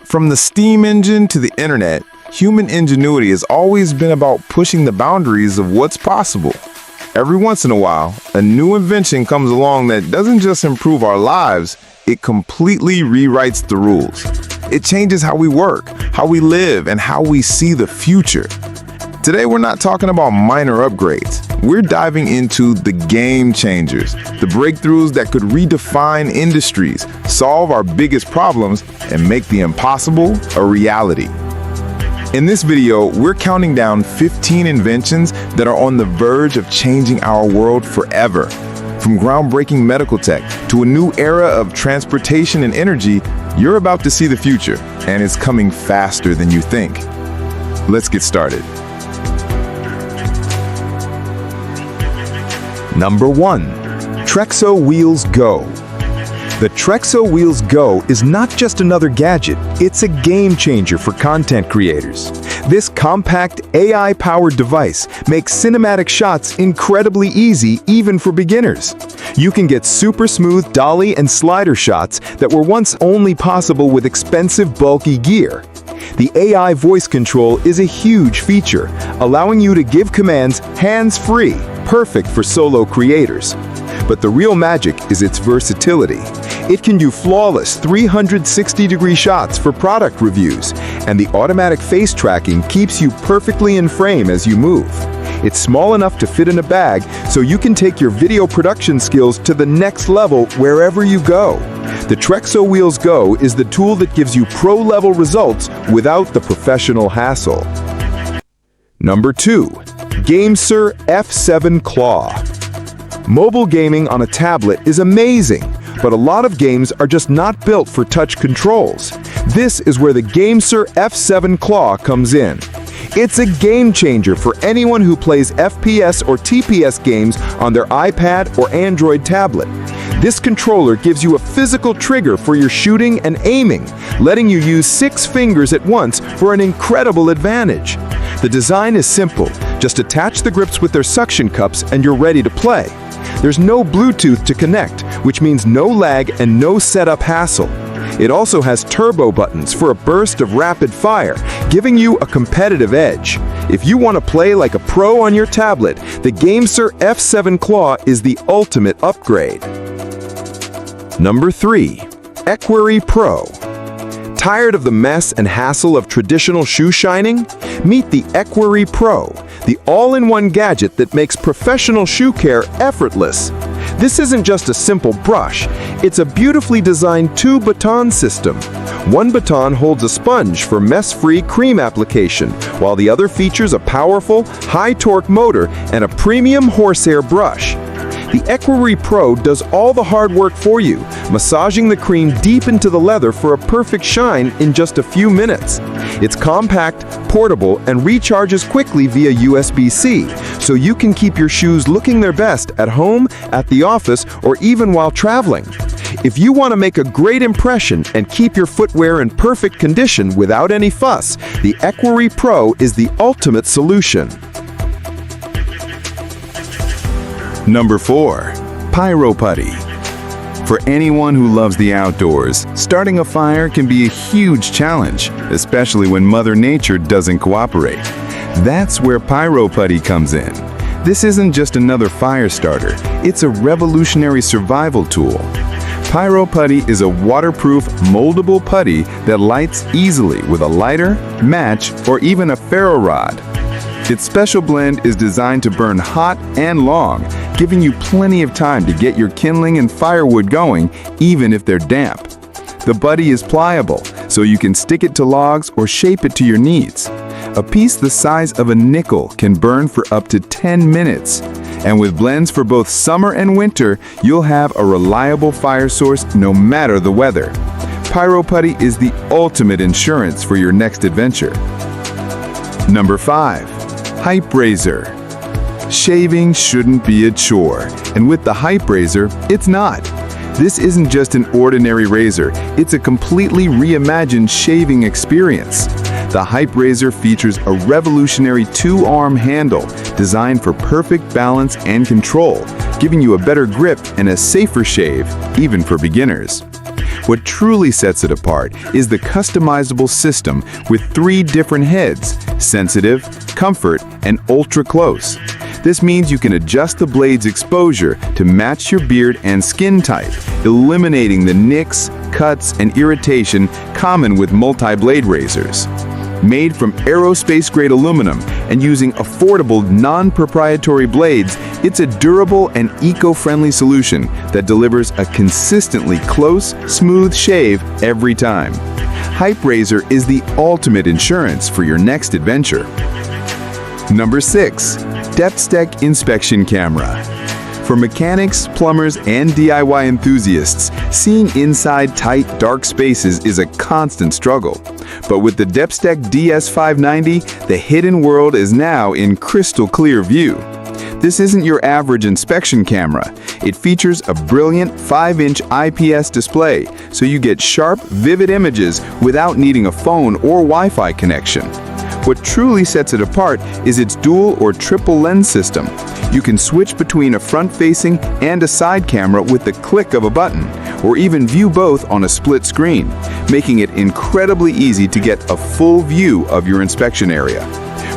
From the steam engine to the internet, human ingenuity has always been about pushing the boundaries of what's possible. Every once in a while, a new invention comes along that doesn't just improve our lives, it completely rewrites the rules. It changes how we work, how we live, and how we see the future. Today, we're not talking about minor upgrades. We're diving into the game changers, the breakthroughs that could redefine industries, solve our biggest problems, and make the impossible a reality. In this video, we're counting down 15 inventions that are on the verge of changing our world forever. From groundbreaking medical tech to a new era of transportation and energy, you're about to see the future, and it's coming faster than you think. Let's get started. Number 1. TXO Wheels Go. The TXO Wheels Go is not just another gadget, it's a game changer for content creators. This compact, AI-powered device makes cinematic shots incredibly easy even for beginners. You can get super smooth dolly and slider shots that were once only possible with expensive, bulky gear. The AI voice control is a huge feature, allowing you to give commands hands-free, perfect for solo creators. But the real magic is its versatility. It can do flawless 360-degree shots for product reviews, and the automatic face tracking keeps you perfectly in frame as you move. It's small enough to fit in a bag, so you can take your video production skills to the next level wherever you go. The TXO Wheels Go is the tool that gives you pro-level results without the professional hassle. Number 2. Gamester F7 Claw. Mobile gaming on a tablet is amazing, but a lot of games are just not built for touch controls. This is where the Gamester F7 Claw comes in. It's a game changer for anyone who plays FPS or TPS games on their iPad or Android tablet. This controller gives you a physical trigger for your shooting and aiming, letting you use 6 fingers at once for an incredible advantage. The design is simple. Just attach the grips with their suction cups and you're ready to play. There's no Bluetooth to connect, which means no lag and no setup hassle. It also has turbo buttons for a burst of rapid fire, giving you a competitive edge. If you want to play like a pro on your tablet, the Gamester F7 Claw is the ultimate upgrade. Number 3. Equiry Pro. Tired of the mess and hassle of traditional shoe shining? Meet the Equiry Pro, the all-in-one gadget that makes professional shoe care effortless. This isn't just a simple brush, it's a beautifully designed 2-baton system. One baton holds a sponge for mess-free cream application, while the other features a powerful, high-torque motor and a premium horsehair brush. The Equiry Pro does all the hard work for you, massaging the cream deep into the leather for a perfect shine in just a few minutes. It's compact, portable, and recharges quickly via USB-C, so you can keep your shoes looking their best at home, at the office, or even while traveling. If you want to make a great impression and keep your footwear in perfect condition without any fuss, the Equiry Pro is the ultimate solution. Number 4. Pyro Putty. For anyone who loves the outdoors, starting a fire can be a huge challenge, especially when Mother Nature doesn't cooperate. That's where Pyro Putty comes in. This isn't just another fire starter, it's a revolutionary survival tool. Pyro Putty is a waterproof, moldable putty that lights easily with a lighter, match, or even a ferro rod. Its special blend is designed to burn hot and long, giving you plenty of time to get your kindling and firewood going, even if they're damp. The putty is pliable, so you can stick it to logs or shape it to your needs. A piece the size of a nickel can burn for up to 10 minutes. And with blends for both summer and winter, you'll have a reliable fire source no matter the weather. Pyro Putty is the ultimate insurance for your next adventure. Number 5. Hype Razor. Shaving shouldn't be a chore, and with the Hype Razor, it's not. This isn't just an ordinary razor, it's a completely reimagined shaving experience. The Hype Razor features a revolutionary 2-arm handle designed for perfect balance and control, giving you a better grip and a safer shave, even for beginners. What truly sets it apart is the customizable system with 3 different heads: sensitive, comfort, and ultra close. This means you can adjust the blade's exposure to match your beard and skin type, eliminating the nicks, cuts, and irritation common with multi-blade razors. Made from aerospace-grade aluminum and using affordable, non-proprietary blades, it's a durable and eco-friendly solution that delivers a consistently close, smooth shave every time. Hype Razor is the ultimate insurance for your next adventure. Number 6. DepthStec Inspection Camera. For mechanics, plumbers, and DIY enthusiasts, seeing inside tight, dark spaces is a constant struggle. But with the DepthStec DS590, the hidden world is now in crystal clear view. This isn't your average inspection camera. It features a brilliant 5-inch IPS display, so you get sharp, vivid images without needing a phone or Wi-Fi connection. What truly sets it apart is its dual or triple lens system. You can switch between a front-facing and a side camera with the click of a button, or even view both on a split screen, making it incredibly easy to get a full view of your inspection area.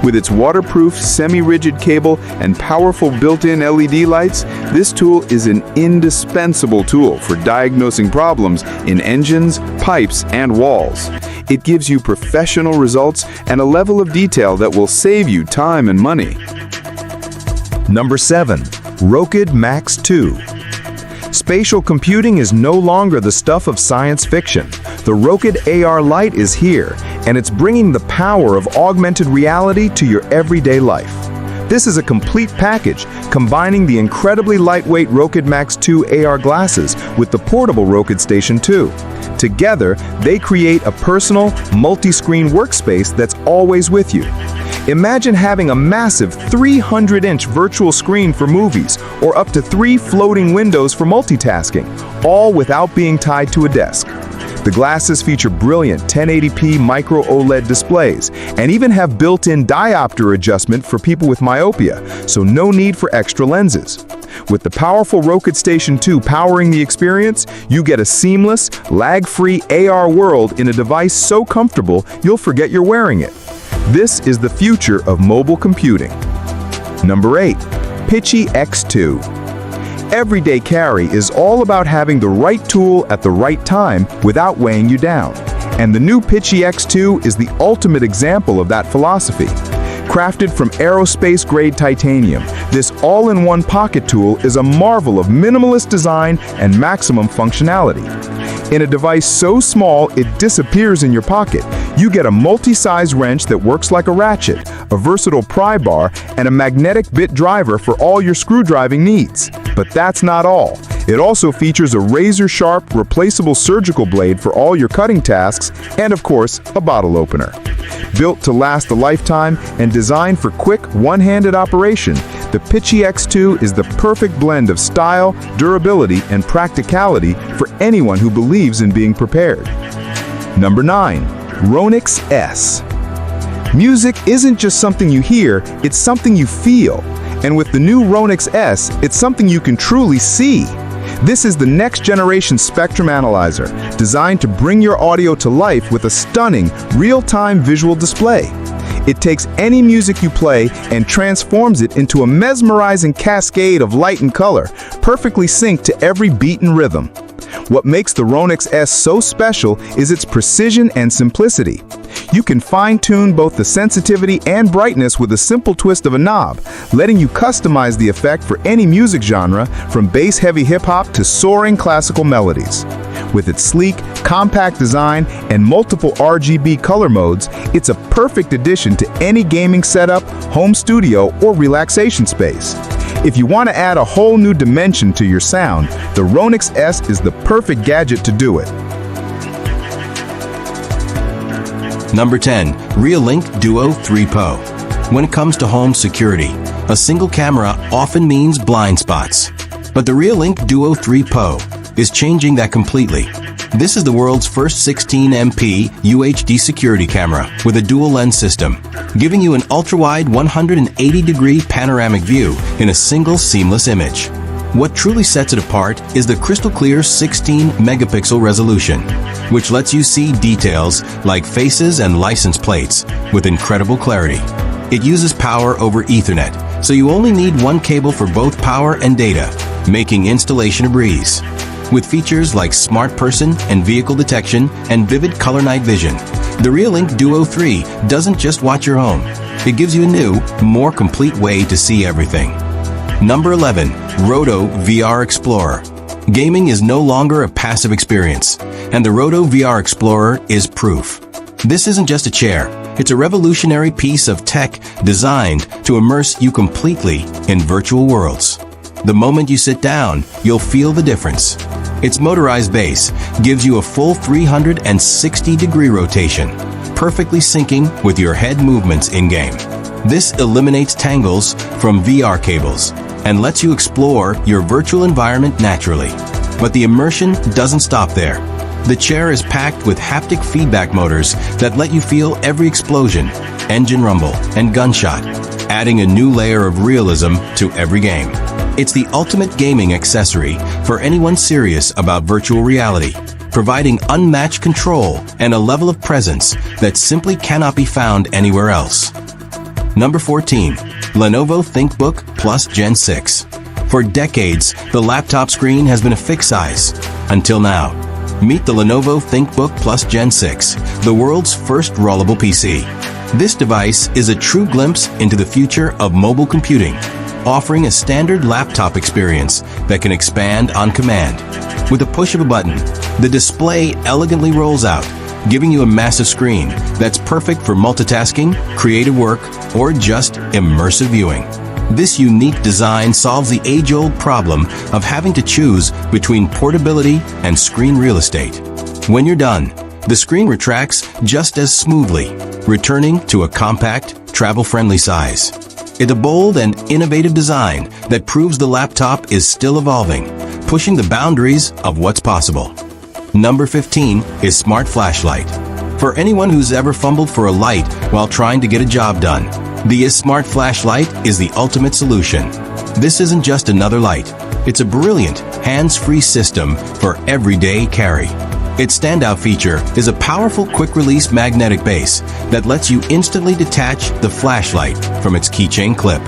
With its waterproof, semi-rigid cable and powerful built-in LED lights, this tool is an indispensable tool for diagnosing problems in engines, pipes, and walls. It gives you professional results and a level of detail that will save you time and money. Number 7. Rokid Max 2. Spatial computing is no longer the stuff of science fiction. The Rokid AR Lite is here, and it's bringing the power of augmented reality to your everyday life. This is a complete package, combining the incredibly lightweight Rokid Max 2 AR glasses with the portable Rokid Station 2. Together, they create a personal, multi-screen workspace that's always with you. Imagine having a massive 300-inch virtual screen for movies, or up to 3 floating windows for multitasking, all without being tied to a desk. The glasses feature brilliant 1080p micro OLED displays and even have built-in diopter adjustment for people with myopia, so no need for extra lenses. With the powerful Rokid Station 2 powering the experience, you get a seamless, lag-free AR world in a device so comfortable you'll forget you're wearing it. This is the future of mobile computing. Number 8. Pitchy X2. Everyday carry is all about having the right tool at the right time without weighing you down. And the new Pitchy X2 is the ultimate example of that philosophy. Crafted from aerospace-grade titanium, this all-in-one pocket tool is a marvel of minimalist design and maximum functionality. In a device so small it disappears in your pocket, you get a multi-size wrench that works like a ratchet, a versatile pry bar, and a magnetic bit driver for all your screwdriving needs. But that's not all. It also features a razor-sharp, replaceable surgical blade for all your cutting tasks, and of course, a bottle opener. Built to last a lifetime and designed for quick, one-handed operation, the Pitchy X2 is the perfect blend of style, durability, and practicality for anyone who believes in being prepared. Number 9. Ronin S. Music isn't just something you hear, it's something you feel. And with the new Ronin S, it's something you can truly see. This is the next generation spectrum analyzer, designed to bring your audio to life with a stunning, real-time visual display. It takes any music you play and transforms it into a mesmerizing cascade of light and color, perfectly synced to every beat and rhythm. What makes the Ronin S so special is its precision and simplicity. You can fine-tune both the sensitivity and brightness with a simple twist of a knob, letting you customize the effect for any music genre, from bass-heavy hip-hop to soaring classical melodies. With its sleek, compact design and multiple RGB color modes, it's a perfect addition to any gaming setup, home studio, or relaxation space. If you want to add a whole new dimension to your sound, the Ronin S is the perfect gadget to do it. Number 10. Reolink Duo 3 Pro. When it comes to home security, a single camera often means blind spots. But the Reolink Duo 3 Pro is changing that completely. This is the world's first 16MP UHD security camera with a dual lens system, giving you an ultra-wide 180-degree panoramic view in a single seamless image. What truly sets it apart is the crystal clear 16-megapixel resolution, which lets you see details like faces and license plates with incredible clarity. It uses power over Ethernet, so you only need one cable for both power and data, making installation a breeze. With features like Smart Person and Vehicle Detection and Vivid Color Night Vision, the Reolink Duo 3 doesn't just watch your home. It gives you a new, more complete way to see everything. Number 11. Roto VR Explorer. Gaming is no longer a passive experience, and the Roto VR Explorer is proof. This isn't just a chair, it's a revolutionary piece of tech designed to immerse you completely in virtual worlds. The moment you sit down, you'll feel the difference. Its motorized base gives you a full 360-degree rotation, perfectly syncing with your head movements in-game. This eliminates tangles from VR cables and lets you explore your virtual environment naturally. But the immersion doesn't stop there. The chair is packed with haptic feedback motors that let you feel every explosion, engine rumble, and gunshot, adding a new layer of realism to every game. It's the ultimate gaming accessory for anyone serious about virtual reality, providing unmatched control and a level of presence that simply cannot be found anywhere else. Number 14. Lenovo ThinkBook Gen 6. For decades, the laptop screen has been a fixed size. Until now. Meet the Lenovo ThinkBook Gen 6, the world's first rollable PC. This device is a true glimpse into the future of mobile computing, offering a standard laptop experience that can expand on command. With a push of a button, the display elegantly rolls out, giving you a massive screen that's perfect for multitasking, creative work, or just immersive viewing. This unique design solves the age-old problem of having to choose between portability and screen real estate. When you're done, the screen retracts just as smoothly, returning to a compact, travel-friendly size. It's a bold and innovative design that proves the laptop is still evolving, pushing the boundaries of what's possible. Number 15 is Smart Flashlight. For anyone who's ever fumbled for a light while trying to get a job done, the Smart Flashlight is the ultimate solution. This isn't just another light. It's a brilliant, hands-free system for everyday carry. Its standout feature is a powerful quick-release magnetic base that lets you instantly detach the flashlight from its keychain clip.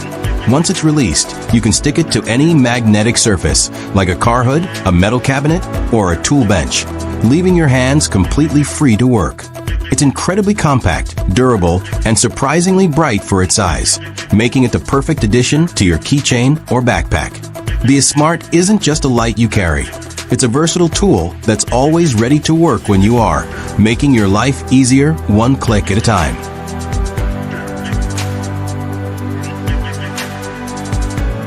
Once it's released, you can stick it to any magnetic surface, like a car hood, a metal cabinet, or a tool bench, leaving your hands completely free to work. It's incredibly compact, durable, and surprisingly bright for its size, making it the perfect addition to your keychain or backpack. The Smart isn't just a light you carry. It's a versatile tool that's always ready to work when you are, making your life easier one click at a time.